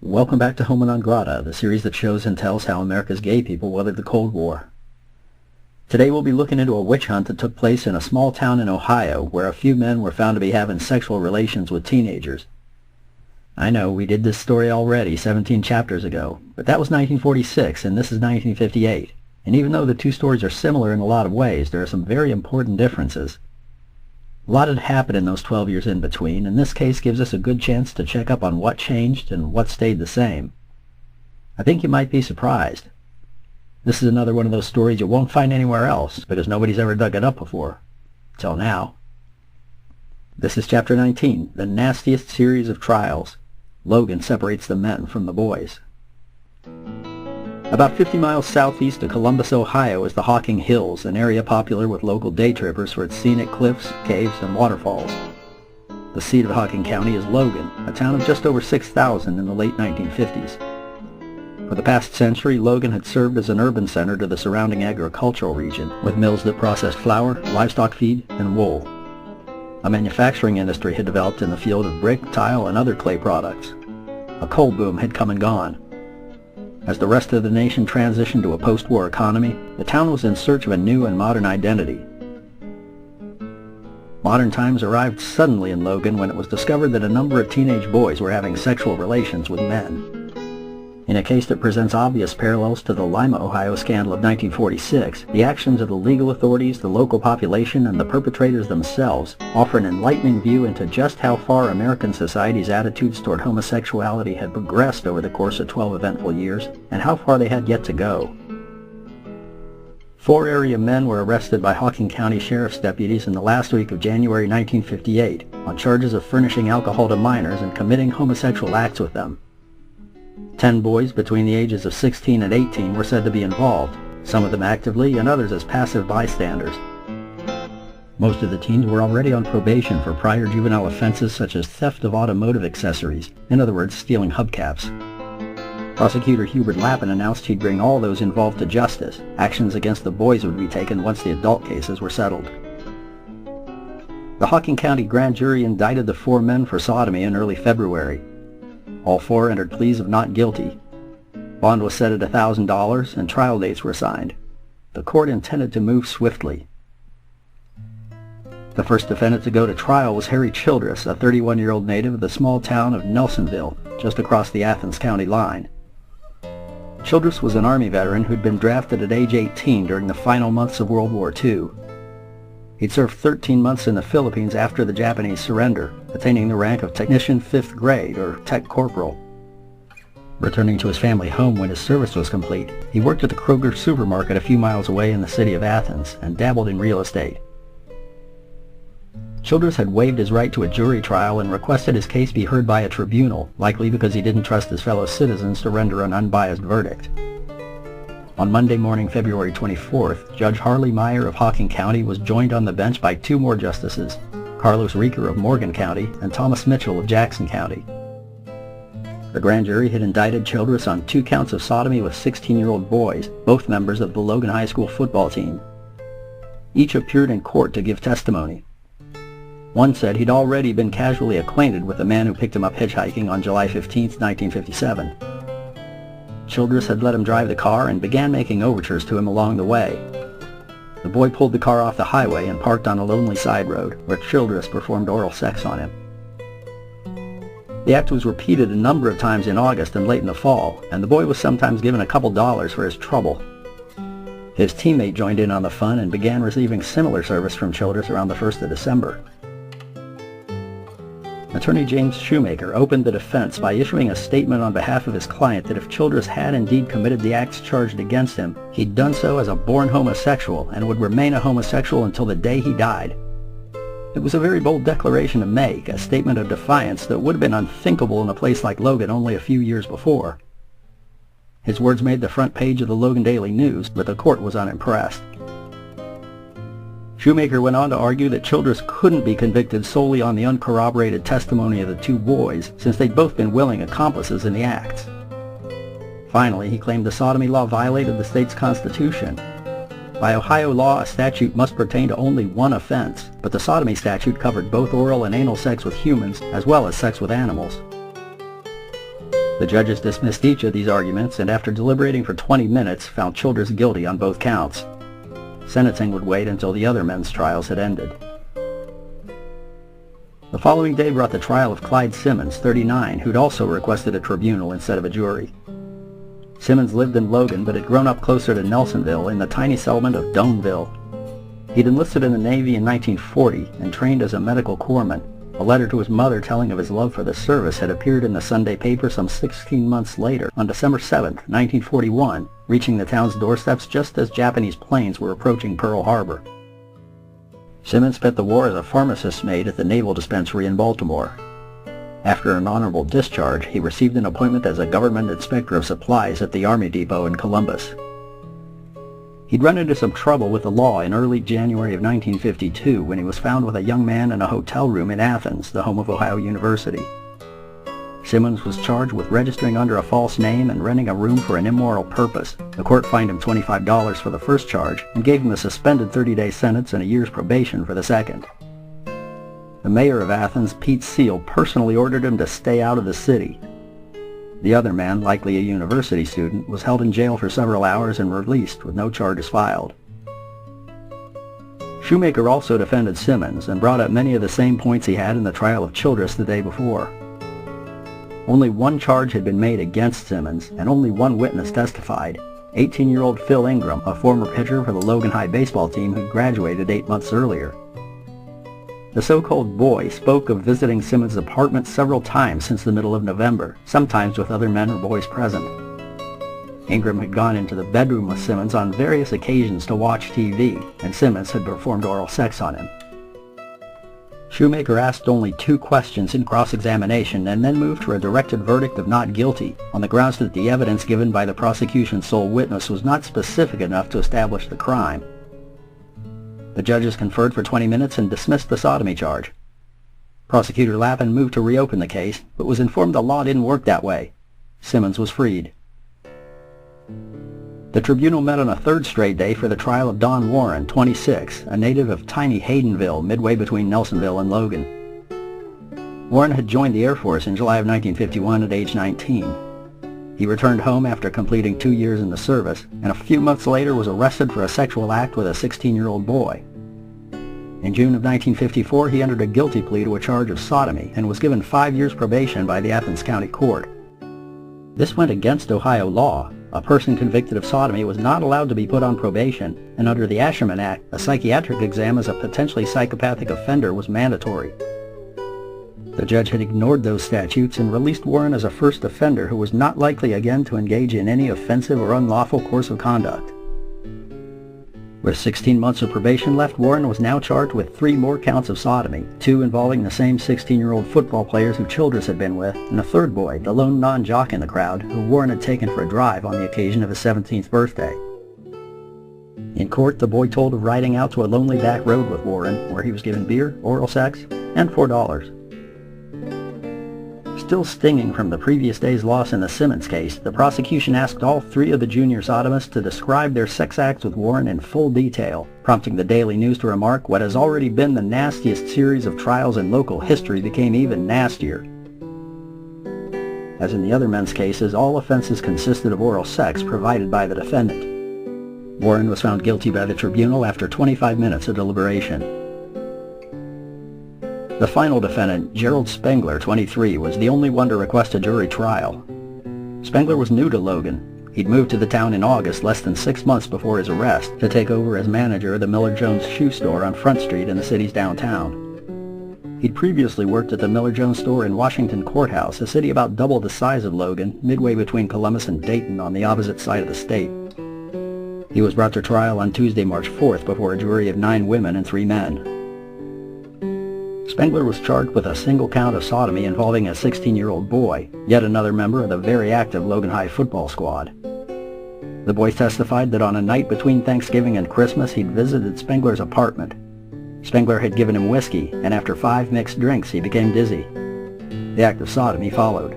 Welcome back to Homo Non Grata, the series that shows and tells how America's gay people weathered the Cold War. Today we'll be looking into a witch hunt that took place in a small town in Ohio where a few men were found to be having sexual relations with teenagers. I know, we did this story already 17 chapters ago, but that was 1946 and this is 1958. And even though the two stories are similar in a lot of ways, there are some very important differences. A lot had happened in those 12 years in between, and this case gives us a good chance to check up on what changed and what stayed the same. I think you might be surprised. This is another one of those stories you won't find anywhere else, because nobody's ever dug it up before. Till now. This is Chapter 19, the nastiest series of trials. Logan separates the men from the boys. About 50 miles southeast of Columbus, Ohio is the Hocking Hills, an area popular with local day trippers for its scenic cliffs, caves, and waterfalls. The seat of Hocking County is Logan, a town of just over 6,000 in the late 1950s. For the past century, Logan had served as an urban center to the surrounding agricultural region, with mills that processed flour, livestock feed, and wool. A manufacturing industry had developed in the field of brick, tile, and other clay products. A coal boom had come and gone. As the rest of the nation transitioned to a post-war economy, the town was in search of a new and modern identity. Modern times arrived suddenly in Logan when it was discovered that a number of teenage boys were having sexual relations with men. In a case that presents obvious parallels to the Lima, Ohio scandal of 1946, the actions of the legal authorities, the local population, and the perpetrators themselves offer an enlightening view into just how far American society's attitudes toward homosexuality had progressed over the course of 12 eventful years, and how far they had yet to go. 4 area men were arrested by Hocking County Sheriff's deputies in the last week of January 1958 on charges of furnishing alcohol to minors and committing homosexual acts with them. 10 boys between the ages of 16 and 18 were said to be involved, some of them actively and others as passive bystanders. Most of the teens were already on probation for prior juvenile offenses such as theft of automotive accessories, in other words, stealing hubcaps. Prosecutor Hubert Lappin announced he'd bring all those involved to justice. Actions against the boys would be taken once the adult cases were settled. The Hocking County grand jury indicted the 4 men for sodomy in early February. All 4 entered pleas of not guilty. Bond was set at $1,000 and trial dates were assigned. The court intended to move swiftly. The first defendant to go to trial was Harry Childress, a 31-year-old native of the small town of Nelsonville, just across the Athens County line. Childress was an Army veteran who'd been drafted at age 18 during the final months of World War II. He'd served 13 months in the Philippines after the Japanese surrender, attaining the rank of Technician 5th Grade, or Tech Corporal. Returning to his family home when his service was complete, he worked at the Kroger supermarket a few miles away in the city of Athens and dabbled in real estate. Childress had waived his right to a jury trial and requested his case be heard by a tribunal, likely because he didn't trust his fellow citizens to render an unbiased verdict. On Monday morning, February 24th, Judge Harley Meyer of Hocking County was joined on the bench by 2 more justices, Carlos Rieker of Morgan County and Thomas Mitchell of Jackson County. The grand jury had indicted Childress on 2 counts of sodomy with 16-year-old boys, both members of the Logan High School football team. Each appeared in court to give testimony. One said he'd already been casually acquainted with the man who picked him up hitchhiking on July 15, 1957. Childress had let him drive the car and began making overtures to him along the way. The boy pulled the car off the highway and parked on a lonely side road, where Childress performed oral sex on him. The act was repeated a number of times in August and late in the fall, and the boy was sometimes given a couple dollars for his trouble. His teammate joined in on the fun and began receiving similar service from Childress around the 1st of December. Attorney James Shoemaker opened the defense by issuing a statement on behalf of his client that if Childress had indeed committed the acts charged against him, he'd done so as a born homosexual and would remain a homosexual until the day he died. It was a very bold declaration to make, a statement of defiance that would have been unthinkable in a place like Logan only a few years before. His words made the front page of the Logan Daily News, but the court was unimpressed. Shoemaker went on to argue that Childress couldn't be convicted solely on the uncorroborated testimony of the 2 boys, since they'd both been willing accomplices in the acts. Finally, he claimed the sodomy law violated the state's constitution. By Ohio law, a statute must pertain to only one offense, but the sodomy statute covered both oral and anal sex with humans, as well as sex with animals. The judges dismissed each of these arguments and after deliberating for 20 minutes found Childress guilty on both counts. Sentencing would wait until the other men's trials had ended. The following day brought the trial of Clyde Simmons, 39, who'd also requested a tribunal instead of a jury. Simmons lived in Logan but had grown up closer to Nelsonville in the tiny settlement of Doneville. He'd enlisted in the Navy in 1940 and trained as a medical corpsman. A letter to his mother telling of his love for the service had appeared in the Sunday paper some 16 months later, on December 7, 1941, reaching the town's doorsteps just as Japanese planes were approaching Pearl Harbor. Simmons spent the war as a pharmacist's maid at the Naval Dispensary in Baltimore. After an honorable discharge, he received an appointment as a government inspector of supplies at the Army Depot in Columbus. He'd run into some trouble with the law in early January of 1952 when he was found with a young man in a hotel room in Athens, the home of Ohio University. Simmons was charged with registering under a false name and renting a room for an immoral purpose. The court fined him $25 for the first charge and gave him a suspended 30-day sentence and a year's probation for the second. The mayor of Athens, Pete Seal, personally ordered him to stay out of the city. The other man, likely a university student, was held in jail for several hours and released with no charges filed. Shoemaker also defended Simmons and brought up many of the same points he had in the trial of Childress the day before. Only one charge had been made against Simmons, and only one witness testified, 18-year-old Phil Ingram, a former pitcher for the Logan High baseball team who graduated 8 months earlier. The so-called boy spoke of visiting Simmons' apartment several times since the middle of November, sometimes with other men or boys present. Ingram had gone into the bedroom with Simmons on various occasions to watch TV, and Simmons had performed oral sex on him. Shoemaker asked only 2 questions in cross-examination and then moved for a directed verdict of not guilty on the grounds that the evidence given by the prosecution's sole witness was not specific enough to establish the crime. The judges conferred for 20 minutes and dismissed the sodomy charge. Prosecutor Lappin moved to reopen the case, but was informed the law didn't work that way. Simmons was freed. The tribunal met on a third straight day for the trial of Don Warren, 26, a native of tiny Haydenville, midway between Nelsonville and Logan. Warren had joined the Air Force in July of 1951 at age 19. He returned home after completing 2 years in the service, and a few months later was arrested for a sexual act with a 16-year-old boy. In June of 1954, he entered a guilty plea to a charge of sodomy and was given 5 years probation by the Athens County Court. This went against Ohio law. A person convicted of sodomy was not allowed to be put on probation, and under the Asherman Act, a psychiatric exam as a potentially psychopathic offender was mandatory. The judge had ignored those statutes and released Warren as a first offender who was not likely again to engage in any offensive or unlawful course of conduct. With 16 months of probation left, Warren was now charged with 3 more counts of sodomy, 2 involving the same 16-year-old football players who Childress had been with, and a third boy, the lone non-jock in the crowd, who Warren had taken for a drive on the occasion of his 17th birthday. In court, the boy told of riding out to a lonely back road with Warren, where he was given beer, oral sex, and $4. Still stinging from the previous day's loss in the Simmons case, the prosecution asked all 3 of the junior sodomists to describe their sex acts with Warren in full detail, prompting the Daily News to remark what has already been the nastiest series of trials in local history became even nastier. As in the other men's cases, all offenses consisted of oral sex provided by the defendant. Warren was found guilty by the tribunal after 25 minutes of deliberation. The final defendant, Gerald Spengler, 23, was the only one to request a jury trial. Spengler was new to Logan. He'd moved to the town in August, less than 6 months before his arrest, to take over as manager of the Miller Jones shoe store on Front Street in the city's downtown. He'd previously worked at the Miller Jones store in Washington Courthouse, a city about double the size of Logan, midway between Columbus and Dayton on the opposite side of the state. He was brought to trial on Tuesday, March 4th, before a jury of 9 women and 3 men. Spengler was charged with a single count of sodomy involving a 16-year-old boy, yet another member of the very active Logan High football squad. The boy testified that on a night between Thanksgiving and Christmas he'd visited Spengler's apartment. Spengler had given him whiskey, and after 5 mixed drinks he became dizzy. The act of sodomy followed.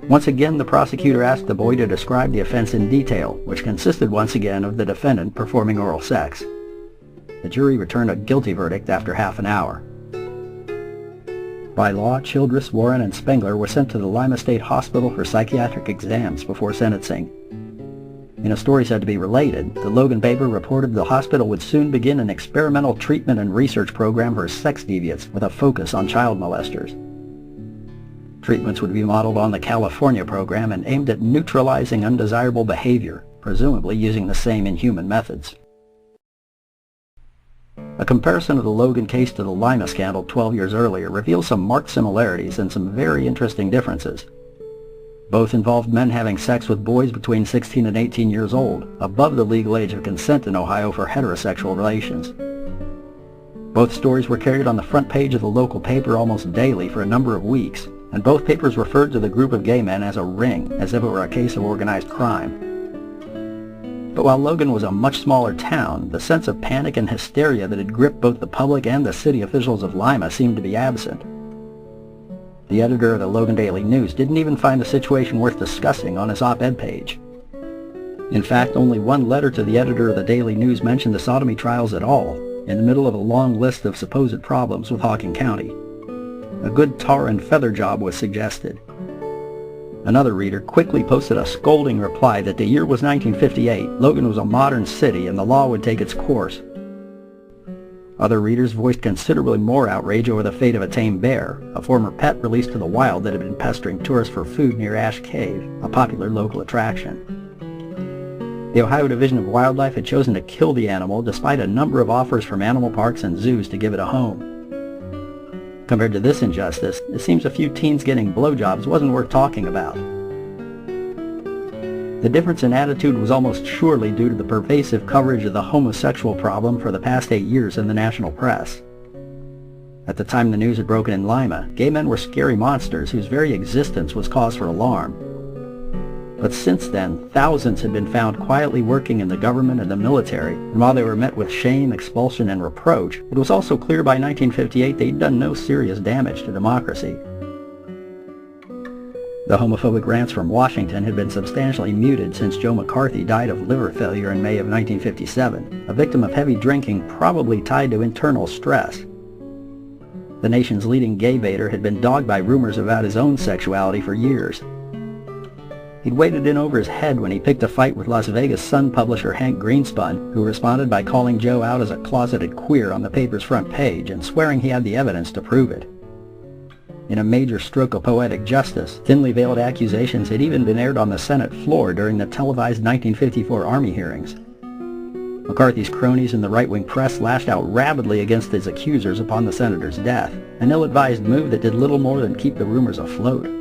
Once again, the prosecutor asked the boy to describe the offense in detail, which consisted once again of the defendant performing oral sex. The jury returned a guilty verdict after half an hour. By law, Childress, Warren, and Spengler were sent to the Lima State Hospital for psychiatric exams before sentencing. In a story said to be related, the Logan paper reported the hospital would soon begin an experimental treatment and research program for sex deviants with a focus on child molesters. Treatments would be modeled on the California program and aimed at neutralizing undesirable behavior, presumably using the same inhuman methods. A comparison of the Logan case to the Lima scandal 12 years earlier reveals some marked similarities and some very interesting differences. Both involved men having sex with boys between 16 and 18 years old, above the legal age of consent in Ohio for heterosexual relations. Both stories were carried on the front page of the local paper almost daily for a number of weeks, and both papers referred to the group of gay men as a ring, as if it were a case of organized crime. But while Logan was a much smaller town, the sense of panic and hysteria that had gripped both the public and the city officials of Lima seemed to be absent. The editor of the Logan Daily News didn't even find the situation worth discussing on his op-ed page. In fact, only one letter to the editor of the Daily News mentioned the sodomy trials at all, in the middle of a long list of supposed problems with Hawking County. A good tar and feather job was suggested. Another reader quickly posted a scolding reply that the year was 1958, Logan was a modern city, and the law would take its course. Other readers voiced considerably more outrage over the fate of a tame bear, a former pet released to the wild that had been pestering tourists for food near Ash Cave, a popular local attraction. The Ohio Division of Wildlife had chosen to kill the animal despite a number of offers from animal parks and zoos to give it a home. Compared to this injustice, it seems a few teens getting blowjobs wasn't worth talking about. The difference in attitude was almost surely due to the pervasive coverage of the homosexual problem for the past 8 years in the national press. At the time the news had broken in Lima, gay men were scary monsters whose very existence was cause for alarm. But since then, thousands had been found quietly working in the government and the military, and while they were met with shame, expulsion, and reproach, it was also clear by 1958 they'd done no serious damage to democracy. The homophobic rants from Washington had been substantially muted since Joe McCarthy died of liver failure in May of 1957, a victim of heavy drinking probably tied to internal stress. The nation's leading gay baiter had been dogged by rumors about his own sexuality for years. He'd waded in over his head when he picked a fight with Las Vegas Sun publisher Hank Greenspun, who responded by calling Joe out as a closeted queer on the paper's front page and swearing he had the evidence to prove it. In a major stroke of poetic justice, thinly veiled accusations had even been aired on the Senate floor during the televised 1954 Army hearings. McCarthy's cronies in the right-wing press lashed out rabidly against his accusers upon the senator's death, an ill-advised move that did little more than keep the rumors afloat.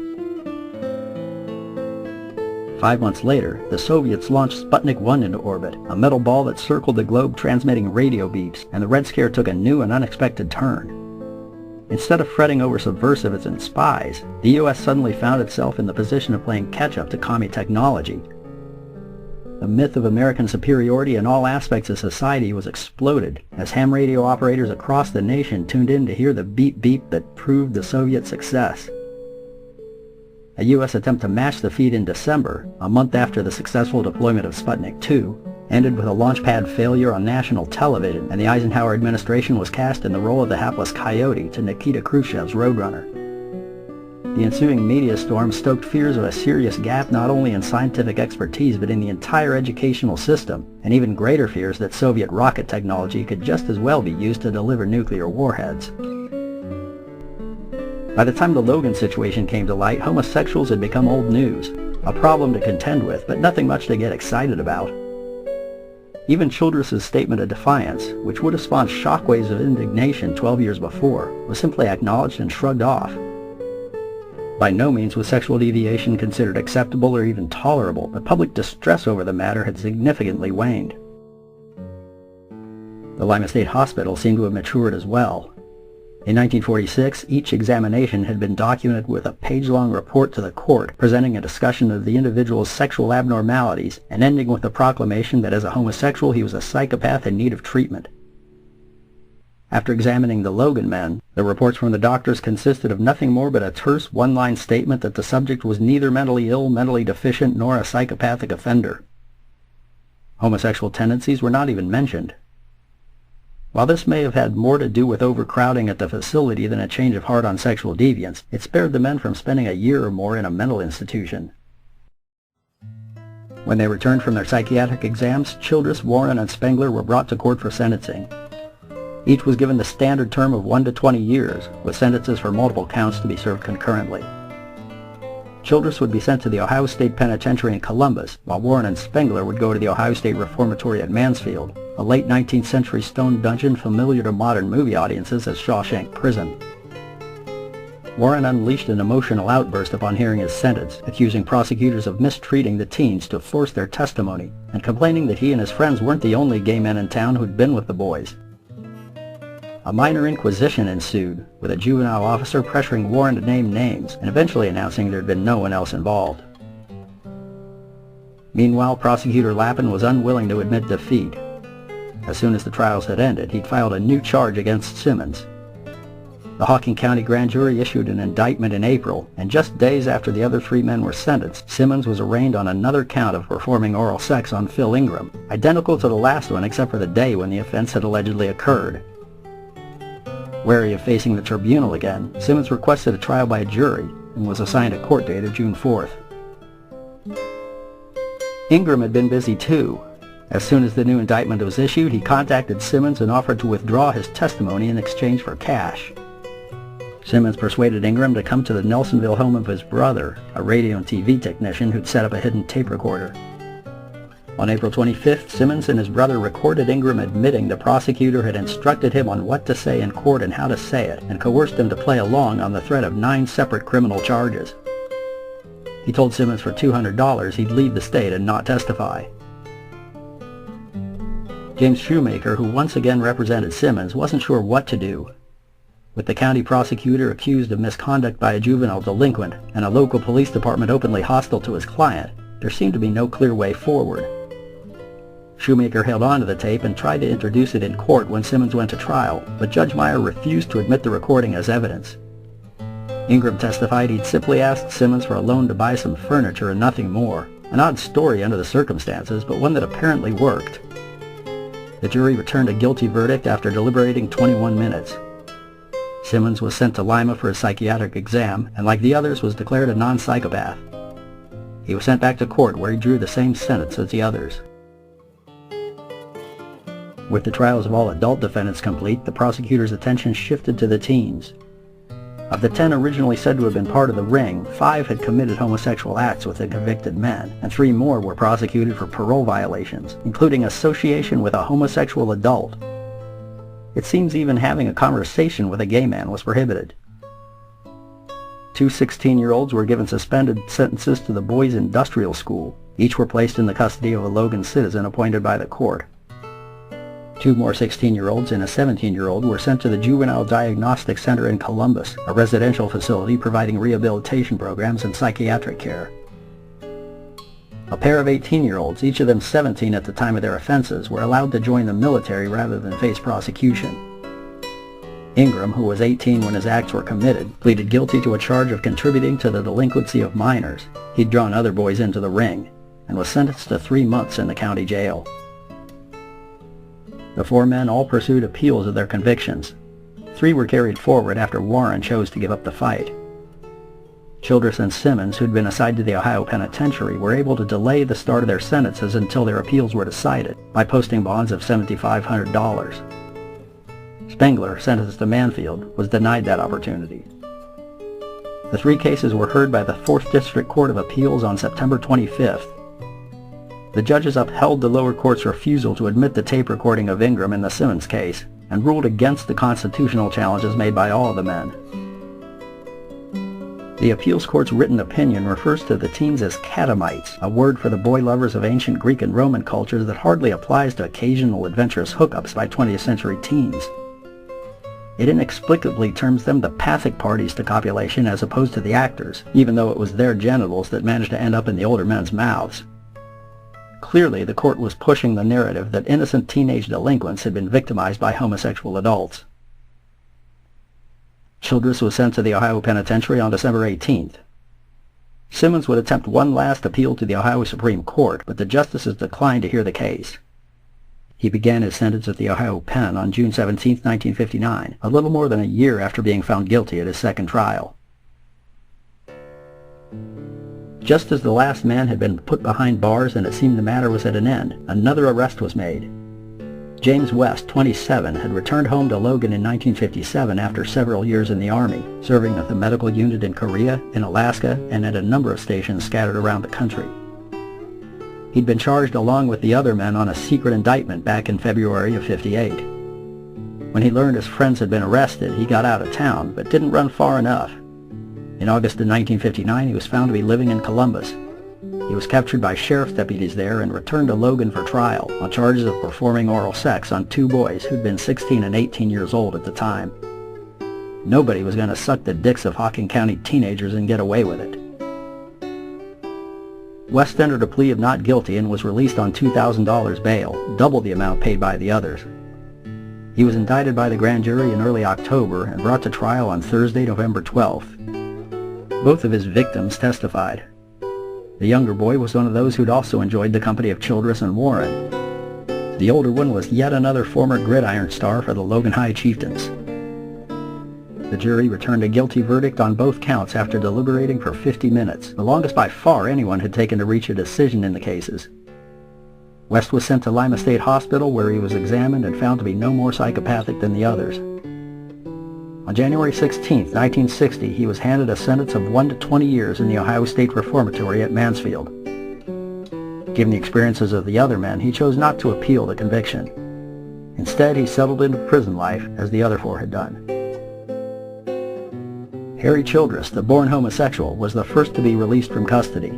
5 months later, the Soviets launched Sputnik 1 into orbit, a metal ball that circled the globe transmitting radio beeps, and the Red Scare took a new and unexpected turn. Instead of fretting over subversives and spies, the U.S. suddenly found itself in the position of playing catch-up to commie technology. The myth of American superiority in all aspects of society was exploded as ham radio operators across the nation tuned in to hear the beep-beep that proved the Soviet success. A U.S. attempt to match the feat in December, a month after the successful deployment of Sputnik 2, ended with a launchpad failure on national television, and the Eisenhower administration was cast in the role of the hapless coyote to Nikita Khrushchev's Roadrunner. The ensuing media storm stoked fears of a serious gap not only in scientific expertise but in the entire educational system, and even greater fears that Soviet rocket technology could just as well be used to deliver nuclear warheads. By the time the Logan situation came to light, homosexuals had become old news, a problem to contend with, but nothing much to get excited about. Even Childress's statement of defiance, which would have spawned shockwaves of indignation 12 years before, was simply acknowledged and shrugged off. By no means was sexual deviation considered acceptable or even tolerable, but public distress over the matter had significantly waned. The Lima State Hospital seemed to have matured as well. In 1946, each examination had been documented with a page-long report to the court, presenting a discussion of the individual's sexual abnormalities and ending with the proclamation that as a homosexual he was a psychopath in need of treatment. After examining the Logan men, the reports from the doctors consisted of nothing more but a terse one-line statement that the subject was neither mentally ill, mentally deficient, nor a psychopathic offender. Homosexual tendencies were not even mentioned. While this may have had more to do with overcrowding at the facility than a change of heart on sexual deviance, it spared the men from spending a year or more in a mental institution. When they returned from their psychiatric exams, Childress, Warren, and Spengler were brought to court for sentencing. Each was given the standard term of 1 to 20 years, with sentences for multiple counts to be served concurrently. Childress would be sent to the Ohio State Penitentiary in Columbus, while Warren and Spengler would go to the Ohio State Reformatory at Mansfield, a late 19th century stone dungeon familiar to modern movie audiences as Shawshank Prison. Warren unleashed an emotional outburst upon hearing his sentence, accusing prosecutors of mistreating the teens to force their testimony, and complaining that he and his friends weren't the only gay men in town who'd been with the boys. A minor inquisition ensued, with a juvenile officer pressuring Warren to name names, and eventually announcing there had been no one else involved. Meanwhile, Prosecutor Lappin was unwilling to admit defeat. As soon as the trials had ended, he'd filed a new charge against Simmons. The Hawking County grand jury issued an indictment in April, and just days after the other 3 men were sentenced, Simmons was arraigned on another count of performing oral sex on Phil Ingram, identical to the last one except for the day when the offense had allegedly occurred. Wary of facing the tribunal again, Simmons requested a trial by a jury and was assigned a court date of June 4th. Ingram had been busy too. As soon as the new indictment was issued, he contacted Simmons and offered to withdraw his testimony in exchange for cash. Simmons persuaded Ingram to come to the Nelsonville home of his brother, a radio and TV technician who'd set up a hidden tape recorder. On April 25th, Simmons and his brother recorded Ingram admitting the prosecutor had instructed him on what to say in court and how to say it, and coerced him to play along on the threat of 9 separate criminal charges. He told Simmons for $200 he'd leave the state and not testify. James Shoemaker, who once again represented Simmons, wasn't sure what to do. With the county prosecutor accused of misconduct by a juvenile delinquent and a local police department openly hostile to his client, there seemed to be no clear way forward. Shoemaker held on to the tape and tried to introduce it in court when Simmons went to trial, but Judge Meyer refused to admit the recording as evidence. Ingram testified he'd simply asked Simmons for a loan to buy some furniture and nothing more. An odd story under the circumstances, but one that apparently worked. The jury returned a guilty verdict after deliberating 21 minutes. Simmons was sent to Lima for his psychiatric exam, and like the others was declared a non-psychopath. He was sent back to court where he drew the same sentence as the others. With the trials of all adult defendants complete, the prosecutor's attention shifted to the teens. Of the 10 originally said to have been part of the ring, 5 had committed homosexual acts with the convicted men, and 3 more were prosecuted for parole violations, including association with a homosexual adult. It seems even having a conversation with a gay man was prohibited. 2 16-year-olds were given suspended sentences to the boys' industrial school. Each were placed in the custody of a Logan citizen appointed by the court. 2 more 16-year-olds and a 17-year-old were sent to the Juvenile Diagnostic Center in Columbus, a residential facility providing rehabilitation programs and psychiatric care. A pair of 18-year-olds, each of them 17 at the time of their offenses, were allowed to join the military rather than face prosecution. Ingram, who was 18 when his acts were committed, pleaded guilty to a charge of contributing to the delinquency of minors. He'd drawn other boys into the ring, and was sentenced to 3 months in the county jail. The 4 men all pursued appeals of their convictions. 3 were carried forward after Warren chose to give up the fight. Childress and Simmons, who'd been assigned to the Ohio Penitentiary, were able to delay the start of their sentences until their appeals were decided by posting bonds of $7,500. Spengler, sentenced to Mansfield, was denied that opportunity. The 3 cases were heard by the 4th District Court of Appeals on September 25th. The judges upheld the lower court's refusal to admit the tape recording of Ingram in the Simmons case, and ruled against the constitutional challenges made by all of the men. The appeals court's written opinion refers to the teens as catamites, a word for the boy lovers of ancient Greek and Roman cultures that hardly applies to occasional adventurous hookups by 20th century teens. It inexplicably terms them the pathic parties to copulation as opposed to the actors, even though it was their genitals that managed to end up in the older men's mouths. Clearly, the court was pushing the narrative that innocent teenage delinquents had been victimized by homosexual adults. Childress was sent to the Ohio Penitentiary on December 18th. Simmons would attempt one last appeal to the Ohio Supreme Court, but the justices declined to hear the case. He began his sentence at the Ohio Pen on June 17, 1959, a little more than a year after being found guilty at his second trial. Just as the last man had been put behind bars and it seemed the matter was at an end, another arrest was made. James West, 27, had returned home to Logan in 1957 after several years in the Army, serving with a medical unit in Korea, in Alaska, and at a number of stations scattered around the country. He'd been charged along with the other men on a secret indictment back in February of '58. When he learned his friends had been arrested, he got out of town, but didn't run far enough. In August of 1959, he was found to be living in Columbus. He was captured by sheriff's deputies there and returned to Logan for trial on charges of performing oral sex on two boys who'd been 16 and 18 years old at the time. Nobody was going to suck the dicks of Hocking County teenagers and get away with it. West entered a plea of not guilty and was released on $2,000 bail, double the amount paid by the others. He was indicted by the grand jury in early October and brought to trial on Thursday, November 12th. Both of his victims testified. The younger boy was one of those who'd also enjoyed the company of Childress and Warren. The older one was yet another former gridiron star for the Logan High Chieftains. The jury returned a guilty verdict on both counts after deliberating for 50 minutes, the longest by far anyone had taken to reach a decision in the cases. West was sent to Lima State Hospital where he was examined and found to be no more psychopathic than the others. On January 16, 1960, he was handed a sentence of 1 to 20 years in the Ohio State Reformatory at Mansfield. Given the experiences of the other men, he chose not to appeal the conviction. Instead, he settled into prison life as the other four had done. Harry Childress, the born homosexual, was the first to be released from custody.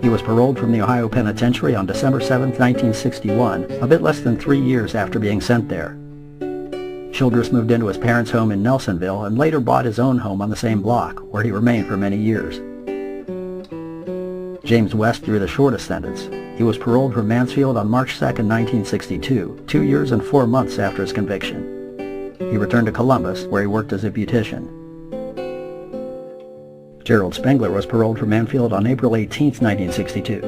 He was paroled from the Ohio Penitentiary on December 7, 1961, a bit less than 3 years after being sent there. Childress moved into his parents' home in Nelsonville and later bought his own home on the same block, where he remained for many years. James West drew the shortest sentence. He was paroled from Mansfield on March 2, 1962, 2 years and 4 months after his conviction. He returned to Columbus, where he worked as a beautician. Gerald Spengler was paroled from Mansfield on April 18, 1962.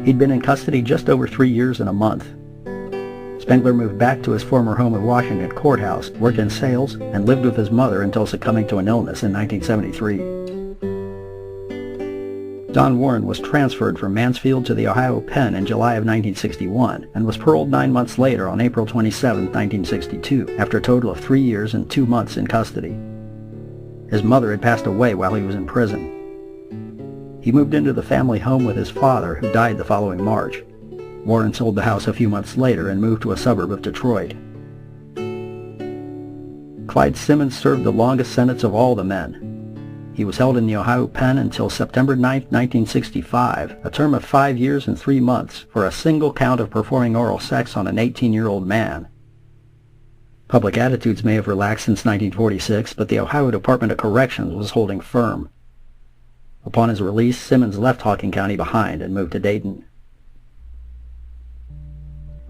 He'd been in custody just over 3 years and a month. Spengler moved back to his former home in Washington Courthouse, worked in sales, and lived with his mother until succumbing to an illness in 1973. Don Warren was transferred from Mansfield to the Ohio Pen in July of 1961 and was paroled 9 months later on April 27, 1962, after a total of 3 years and 2 months in custody. His mother had passed away while he was in prison. He moved into the family home with his father, who died the following March. Warren sold the house a few months later and moved to a suburb of Detroit. Clyde Simmons served the longest sentence of all the men. He was held in the Ohio Pen until September 9, 1965, a term of 5 years and 3 months, for a single count of performing oral sex on an 18-year-old man. Public attitudes may have relaxed since 1946, but the Ohio Department of Corrections was holding firm. Upon his release, Simmons left Hocking County behind and moved to Dayton.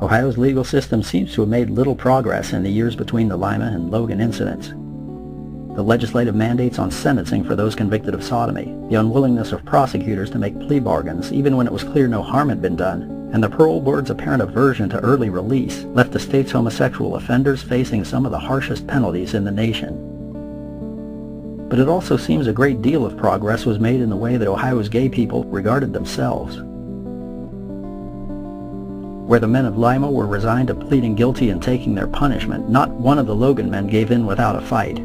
Ohio's legal system seems to have made little progress in the years between the Lima and Logan incidents. The legislative mandates on sentencing for those convicted of sodomy, the unwillingness of prosecutors to make plea bargains even when it was clear no harm had been done, and the parole board's apparent aversion to early release left the state's homosexual offenders facing some of the harshest penalties in the nation. But it also seems a great deal of progress was made in the way that Ohio's gay people regarded themselves. Where the men of Lima were resigned to pleading guilty and taking their punishment, not one of the Logan men gave in without a fight.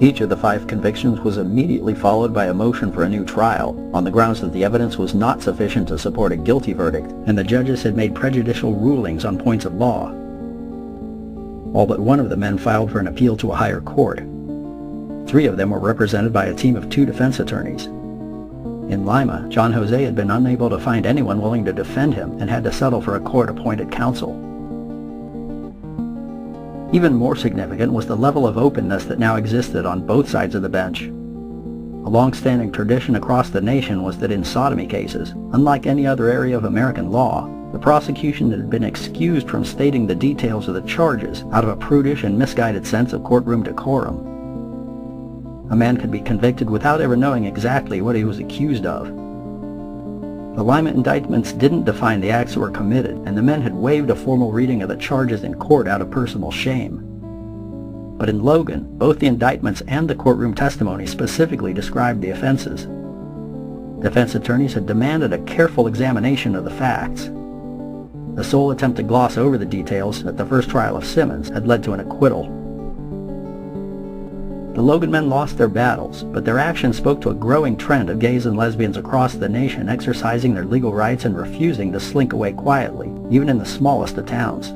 Each of the 5 convictions was immediately followed by a motion for a new trial, on the grounds that the evidence was not sufficient to support a guilty verdict, and the judges had made prejudicial rulings on points of law. All but one of the men filed for an appeal to a higher court. 3 of them were represented by a team of 2 defense attorneys. In Lima, John Jose had been unable to find anyone willing to defend him and had to settle for a court-appointed counsel. Even more significant was the level of openness that now existed on both sides of the bench. A long-standing tradition across the nation was that in sodomy cases, unlike any other area of American law, the prosecution had been excused from stating the details of the charges out of a prudish and misguided sense of courtroom decorum. A man could be convicted without ever knowing exactly what he was accused of. The Lima indictments didn't define the acts that were committed, and the men had waived a formal reading of the charges in court out of personal shame. But in Logan, both the indictments and the courtroom testimony specifically described the offenses. Defense attorneys had demanded a careful examination of the facts. The sole attempt to gloss over the details at the first trial of Simmons had led to an acquittal. The Logan men lost their battles, but their actions spoke to a growing trend of gays and lesbians across the nation exercising their legal rights and refusing to slink away quietly, even in the smallest of towns.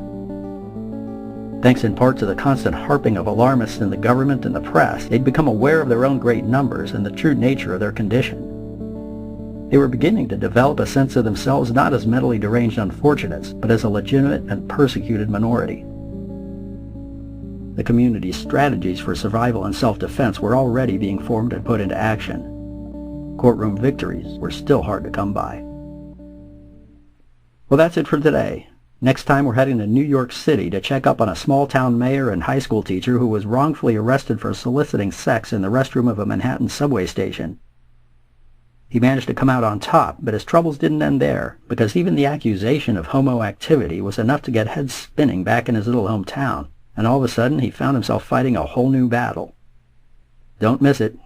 Thanks in part to the constant harping of alarmists in the government and the press, they'd become aware of their own great numbers and the true nature of their condition. They were beginning to develop a sense of themselves not as mentally deranged unfortunates, but as a legitimate and persecuted minority. The community's strategies for survival and self-defense were already being formed and put into action. Courtroom victories were still hard to come by. Well, that's it for today. Next time we're heading to New York City to check up on a small-town mayor and high school teacher who was wrongfully arrested for soliciting sex in the restroom of a Manhattan subway station. He managed to come out on top, but his troubles didn't end there, because even the accusation of homo activity was enough to get heads spinning back in his little hometown, and all of a sudden he found himself fighting a whole new battle. Don't miss it.